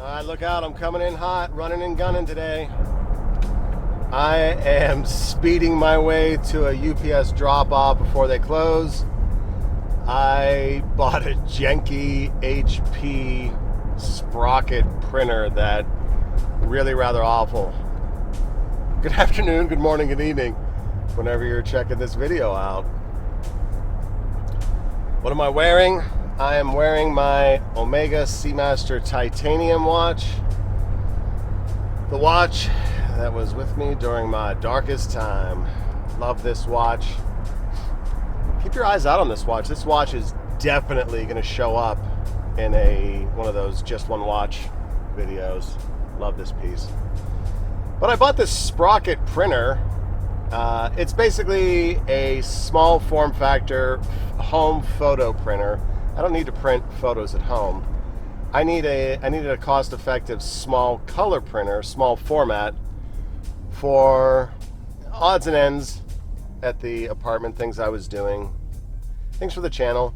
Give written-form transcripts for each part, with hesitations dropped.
Alright, look out, I'm coming in hot, running and gunning today. I am speeding my way to a UPS drop-off before they close. I bought a janky HP sprocket printer that really rather awful. Good afternoon, good morning, good evening, whenever you're checking this video out. What am I wearing? I am wearing my Omega Seamaster titanium watch. The watch that was with me during my darkest time. Love this watch. Keep your eyes out on this watch. This watch is definitely going to show up in one of those just one watch videos. Love this piece. But I bought this sprocket printer. It's basically a small form factor home photo printer. I don't need to print photos at home. I needed a cost-effective small color printer, small format, for odds and ends at the apartment, things I was doing, things for the channel.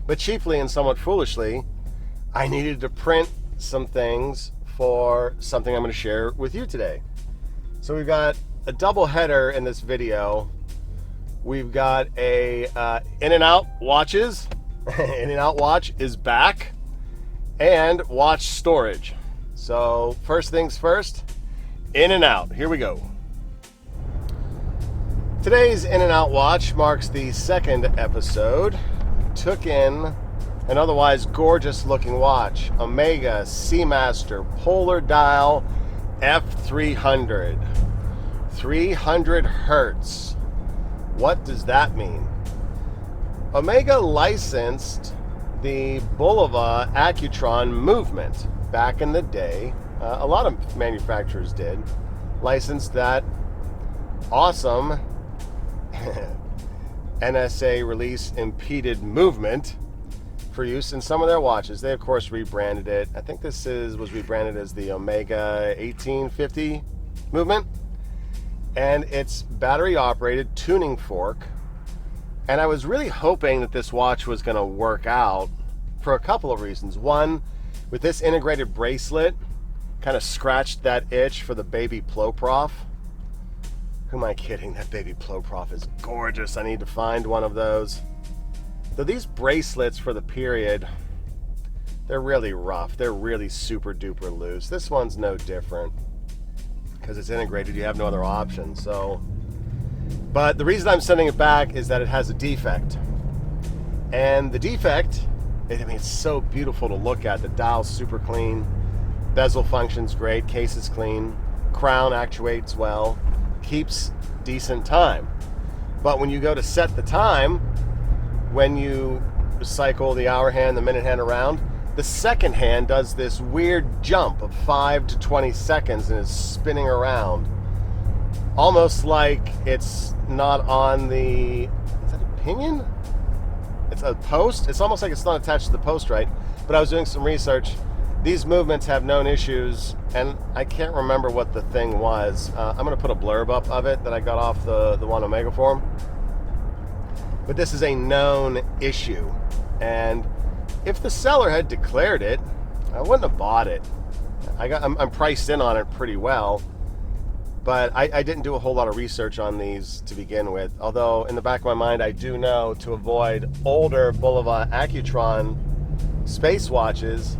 But chiefly and somewhat foolishly, I needed to print some things for something I'm going to share with you today. So we've got a double header in this video. We've got a In-N-Out watches. In-N-Out watch is back, and watch storage. So first things first, In-N-Out. Here we go. Today's In-N-Out watch marks the second episode. Took in an otherwise gorgeous looking watch, Omega Seamaster Polar Dial F300, 300 Hertz. What does that mean? Omega licensed the Bulova Accutron movement back in the day. A lot of manufacturers did. Licensed that awesome NSA release impeded movement for use in some of their watches. They of course rebranded it. I think this was rebranded as the Omega 1850 movement. And it's battery operated tuning fork. And I was really hoping that this watch was going to work out for a couple of reasons. One, with this integrated bracelet, kind of scratched that itch for the baby Ploprof. Who am I kidding? That baby Ploprof is gorgeous. I need to find one of those. Though these bracelets for the period, they're really rough. They're really super duper loose. This one's no different. Because it's integrated, you have no other option. But the reason I'm sending it back is that it has a defect. And the defect, it's so beautiful to look at. The dial's super clean, bezel functions great, case is clean, crown actuates well, keeps decent time. But when you go to set the time, when you cycle the hour hand, the minute hand around, the second hand does this weird jump of 5 to 20 seconds and is spinning around. Almost like it's not on the... Is that a pinion? It's a post? It's almost like it's not attached to the post, right? But I was doing some research. These movements have known issues, and I can't remember what the thing was. I'm going to put a blurb up of it that I got off the One Omega forum. But this is a known issue. And if the seller had declared it, I wouldn't have bought it. I'm priced in on it pretty well, but I didn't do a whole lot of research on these to begin with. Although in the back of my mind, I do know to avoid older Bulova Accutron space watches,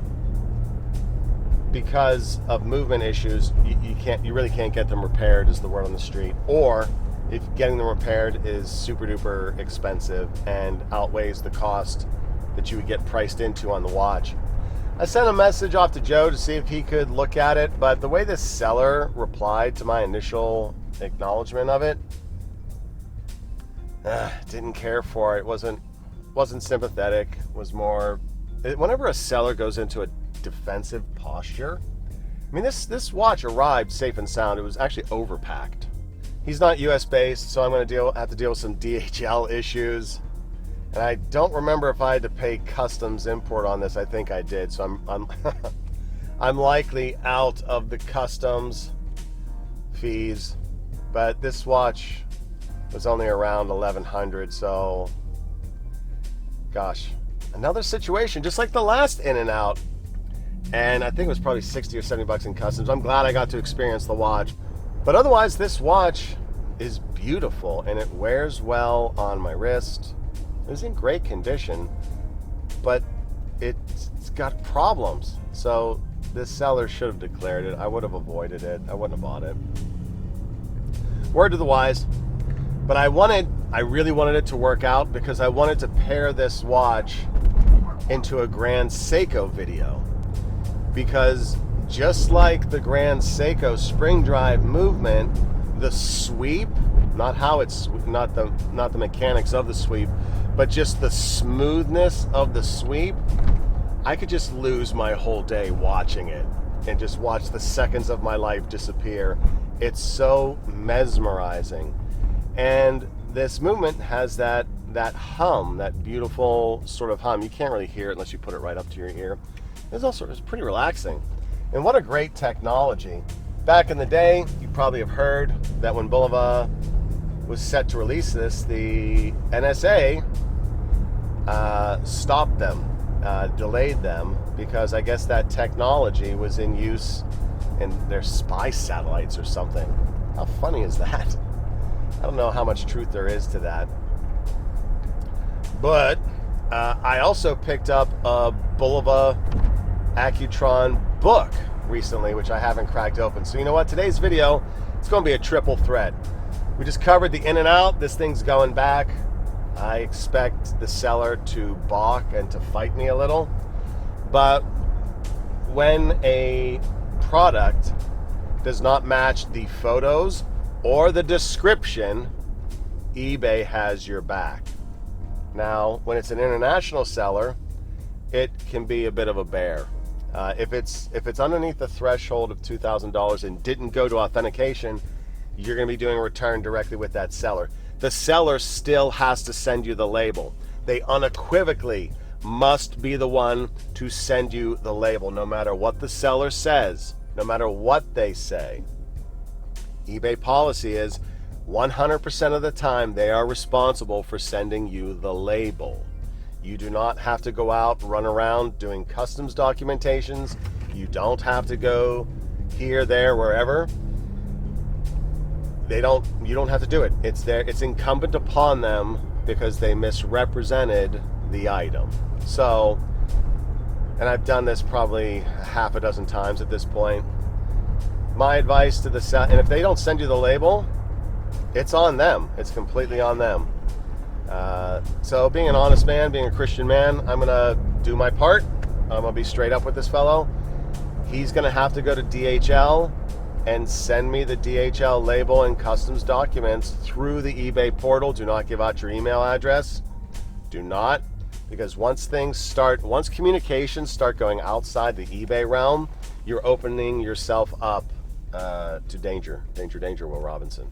because of movement issues, you really can't get them repaired, is the word on the street. Or if getting them repaired is super duper expensive and outweighs the cost that you would get priced into on the watch. I sent a message off to Joe to see if he could look at it, but the way this seller replied to my initial acknowledgement of it, didn't care for it. Wasn't sympathetic. Was more, whenever a seller goes into a defensive posture. This watch arrived safe and sound. It was actually overpacked. He's not US based, so I'm going to have to deal with some DHL issues. And I don't remember if I had to pay customs import on this. I think I did. So I'm likely out of the customs fees. But this watch was only around $1,100. So, gosh, another situation just like the last In-N-Out. and I think it was probably 60 or 70 bucks in customs. I'm glad I got to experience the watch. But otherwise, this watch is beautiful, and it wears well on my wrist. It was in great condition, but it's got problems. So this seller should have declared it. I would have avoided it. I wouldn't have bought it. Word to the wise. But I really wanted it to work out because I wanted to pair this watch into a Grand Seiko video. Because just like the Grand Seiko spring drive movement, the sweep, not the mechanics of the sweep, but just the smoothness of the sweep, I could just lose my whole day watching it and just watch the seconds of my life disappear. It's so mesmerizing. And this movement has that hum, that beautiful sort of hum. You can't really hear it unless you put it right up to your ear. It's pretty relaxing. And what a great technology. Back in the day, you probably have heard that when Bulova was set to release this, the NSA stopped them, delayed them, because I guess that technology was in use in their spy satellites or something. How funny is that? I don't know how much truth there is to that. But I also picked up a Bulova Accutron book recently, which I haven't cracked open. So you know what? Today's video, it's going to be a triple threat. We just covered the In-N-Out. This thing's going back. I expect the seller to balk and to fight me a little. But when a product does not match the photos or the description, eBay has your back. Now, when it's an international seller, it can be a bit of a bear. If it's underneath the threshold of $2,000 and didn't go to authentication, you're going to be doing a return directly with that seller. The seller still has to send you the label. They unequivocally must be the one to send you the label, no matter what the seller says, no matter what they say. eBay policy is 100% of the time they are responsible for sending you the label. You do not have to go out, run around doing customs documentations. You don't have to go here, there, wherever. You don't have to do it. It's incumbent upon them because they misrepresented the item. So, and I've done this probably half a dozen times at this point. My advice to the seller, and if they don't send you the label, it's on them. It's completely on them. So being an honest man, being a Christian man, I'm going to do my part. I'm going to be straight up with this fellow. He's going to have to go to DHL and send me the DHL label and customs documents through the eBay portal. Do not give out your email address. Do not, because once communications start going outside the eBay realm, you're opening yourself up to danger, Will Robinson.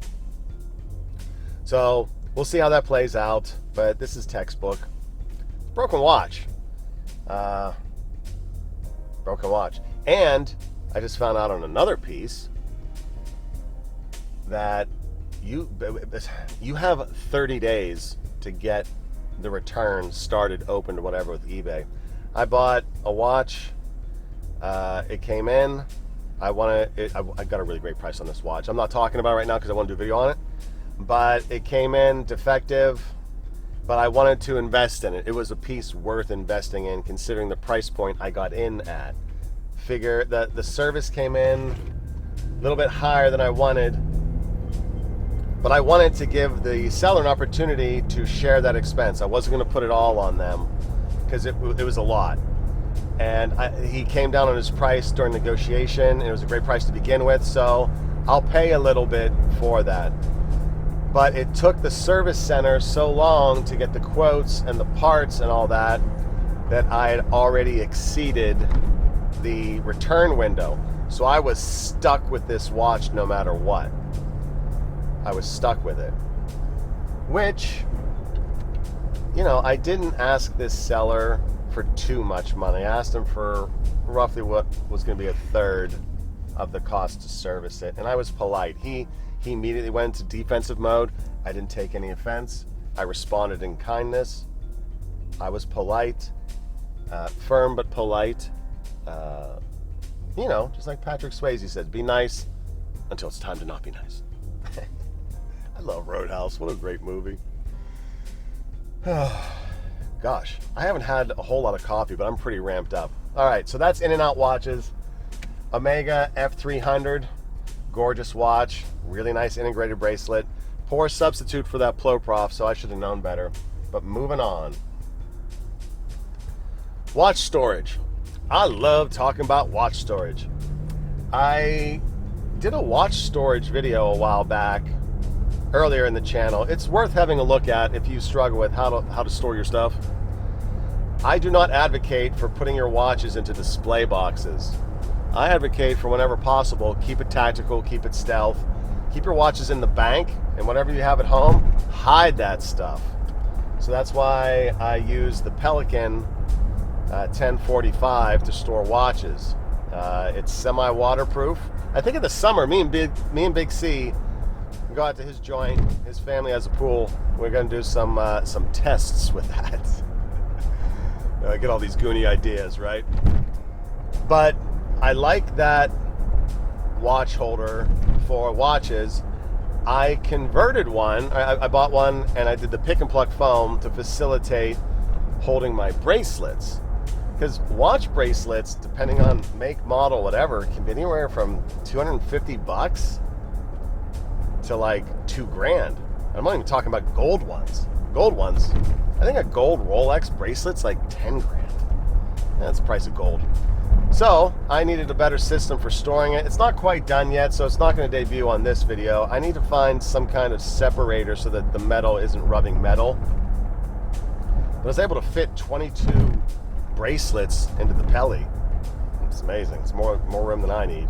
So we'll see how that plays out, but this is textbook. Broken watch. Broken watch. And I just found out on another piece that you have 30 days to get the return started, opened, or whatever with eBay. I bought a watch. It came in. I got a really great price on this watch. I'm not talking about it right now because I want to do a video on it. But it came in defective, but I wanted to invest in it. It was a piece worth investing in considering the price point I got in at. Figure that the service came in a little bit higher than I wanted, but I wanted to give the seller an opportunity to share that expense. I wasn't going to put it all on them because it was a lot. And he came down on his price during negotiation, and it was a great price to begin with, so I'll pay a little bit for that. But it took the service center so long to get the quotes and the parts and all that I had already exceeded the return window. So I was stuck with this watch no matter what. I was stuck with it. Which, I didn't ask this seller for too much money. I asked him for roughly what was going to be a third of the cost to service it. And I was polite. He immediately went into defensive mode. I didn't take any offense. I responded in kindness. I was polite, firm but polite. You know, just like Patrick Swayze said, be nice until it's time to not be nice. I love Roadhouse. What a great movie. Gosh, I haven't had a whole lot of coffee, but I'm pretty ramped up. All right, so that's In-N-Out watches. Omega F300, gorgeous watch, really nice integrated bracelet. Poor substitute for that Ploprof, so I should have known better. But moving on. Watch storage. I love talking about watch storage. I did a watch storage video a while back, earlier in the channel. It's worth having a look at if you struggle with how to store your stuff. I do not advocate for putting your watches into display boxes. I advocate for whenever possible, keep it tactical, keep it stealth. Keep your watches in the bank, and whatever you have at home, hide that stuff. So that's why I use the Pelican 1045 to store watches. It's semi-waterproof. I think in the summer, me and Big C go out to his joint. His family has a pool. We're going to do some tests with that. Get all these goony ideas, right? But I like that watch holder for watches. I converted one. I bought one, and I did the pick and pluck foam to facilitate holding my bracelets. Because watch bracelets, depending on make, model, whatever, can be anywhere from $250 to like $2,000. I'm not even talking about gold ones. Gold ones, I think a gold Rolex bracelet's like 10 grand. That's the price of gold. So I needed a better system for storing it. It's not quite done yet, so it's not going to debut on this video. I need to find some kind of separator so that the metal isn't rubbing metal. But I was able to fit 22 bracelets into the Pelly. It's amazing. It's more room than I need.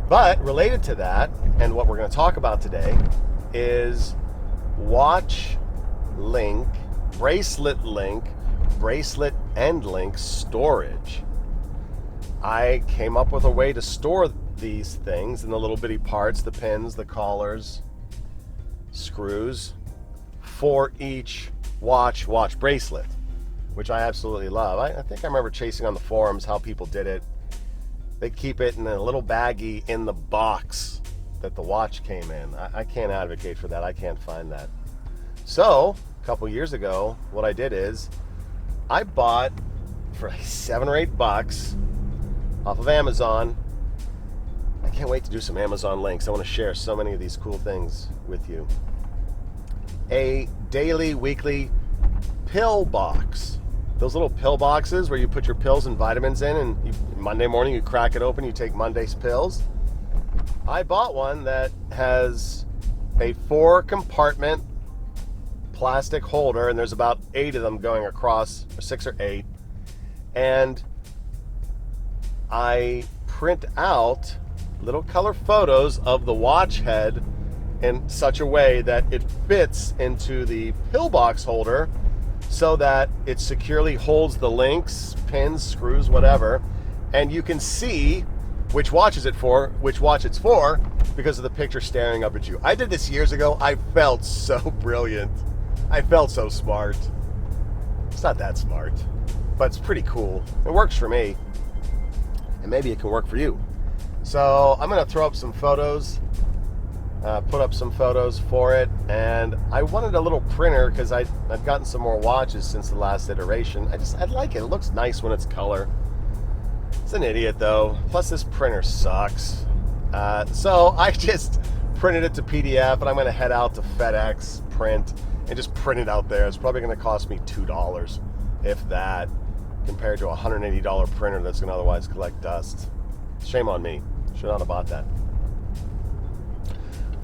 But related to that, and what we're going to talk about today, is watch link, bracelet end link storage. I came up with a way to store these things in the little bitty parts, the pins, the collars, screws, for each watch bracelet, which I absolutely love. I think I remember chasing on the forums how people did it. They keep it in a little baggie in the box that the watch came in. I can't advocate for that. I can't find that. So a couple years ago, what I did is I bought for like $7 or $8 off of Amazon. I can't wait to do some Amazon links. I want to share so many of these cool things with you. A daily, weekly pill box. Those little pill boxes where you put your pills and vitamins in, and Monday morning you crack it open, you take Monday's pills. I bought one that has a 4-compartment plastic holder, and there's about 8 of them going across, or 6 or 8. And I print out little color photos of the watch head in such a way that it fits into the pillbox holder so that it securely holds the links, pins, screws, whatever, and you can see which watch it's for because of the picture staring up at you. I did this years ago. I felt so brilliant. I felt so smart. It's not that smart, but it's pretty cool. It works for me, and maybe it can work for you. So I'm going to throw up some photos, put up some photos for it, and I wanted a little printer because I've gotten some more watches since the last iteration. I like it. It looks nice when it's color. It's an idiot though. Plus this printer sucks. So I just printed it to PDF, and I'm going to head out to FedEx, print, and just print it out there. It's probably going to cost me $2, if that, compared to a $180 printer that's going to otherwise collect dust. Shame on me. Should not have bought that.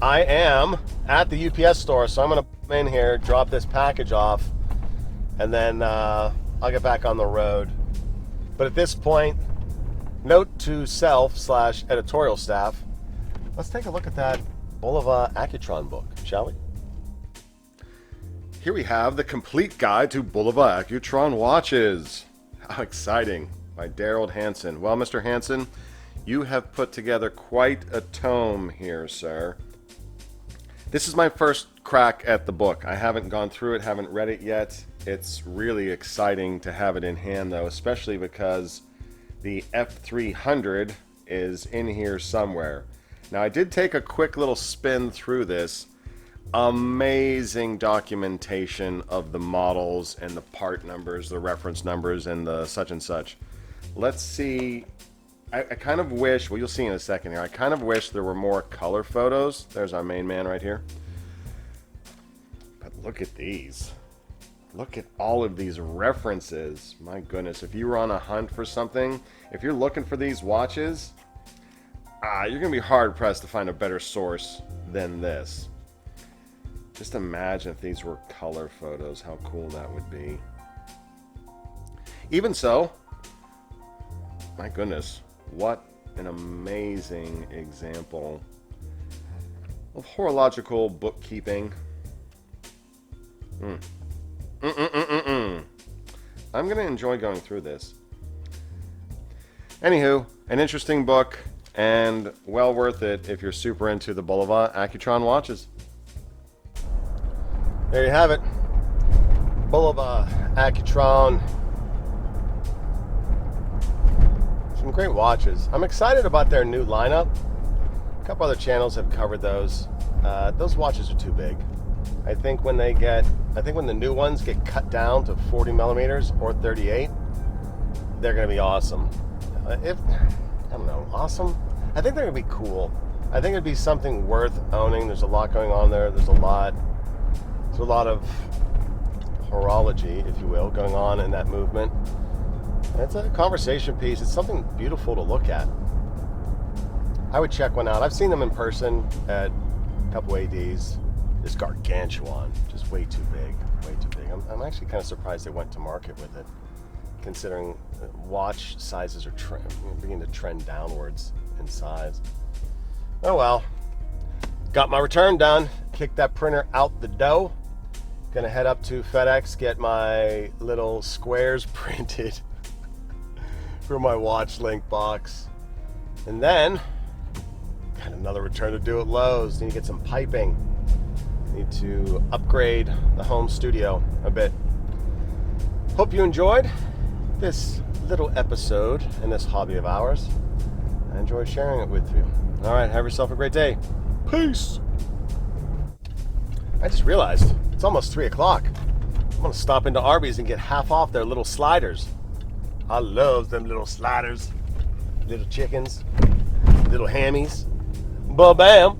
I am at the UPS store, so I'm going to come in here, drop this package off, and then I'll get back on the road. But at this point, note to self/editorial staff, let's take a look at that Bulova Accutron book, shall we? Here we have the complete guide to Bulova Accutron watches. How exciting, by Daryl Hansen. Well, Mr. Hansen, you have put together quite a tome here, sir. This is my first crack at the book. I haven't gone through it, haven't read it yet. It's really exciting to have it in hand, though, especially because the F300 is in here somewhere. Now, I did take a quick little spin through this. Amazing documentation of the models and the part numbers, the reference numbers, and the such and such. Let's see. I kind of wish, well, you'll see in a second here, I kind of wish there were more color photos. There's our main man right here. But look at these. Look at all of these references. My goodness, if you were on a hunt for something, if you're looking for these watches, you're going to be hard-pressed to find a better source than this. Just imagine if these were color photos, how cool that would be. Even so, my goodness, what an amazing example of horological bookkeeping. I'm going to enjoy going through this. Anywho, an interesting book and well worth it if you're super into the Bulova Accutron watches. There you have it. Bulova Accutron. Some great watches. I'm excited about their new lineup. A couple other channels have covered those. Those watches are too big. I think when the new ones get cut down to 40 millimeters or 38, they're going to be awesome. I don't know, awesome? I think they're going to be cool. I think it'd be something worth owning. There's a lot going on there. There's a lot of horology, if you will, going on in that movement. And it's a conversation piece. It's something beautiful to look at. I would check one out. I've seen them in person at a couple ADs. This gargantuan, just way too big, way too big. I'm actually kind of surprised they went to market with it, considering watch sizes are beginning to trend downwards in size. Oh well. Got my return done. Kicked that printer out the door. Gonna head up to FedEx, get my little squares printed for my watch link box. And then, got another return to do at Lowe's. Need to get some piping. Need to upgrade the home studio a bit. Hope you enjoyed this little episode in this hobby of ours. I enjoyed sharing it with you. All right, have yourself a great day. Peace. I just realized it's almost 3 o'clock. I'm gonna stop into Arby's and get half off their little sliders. I love them little sliders. Little chickens, little hammies. Ba-bam.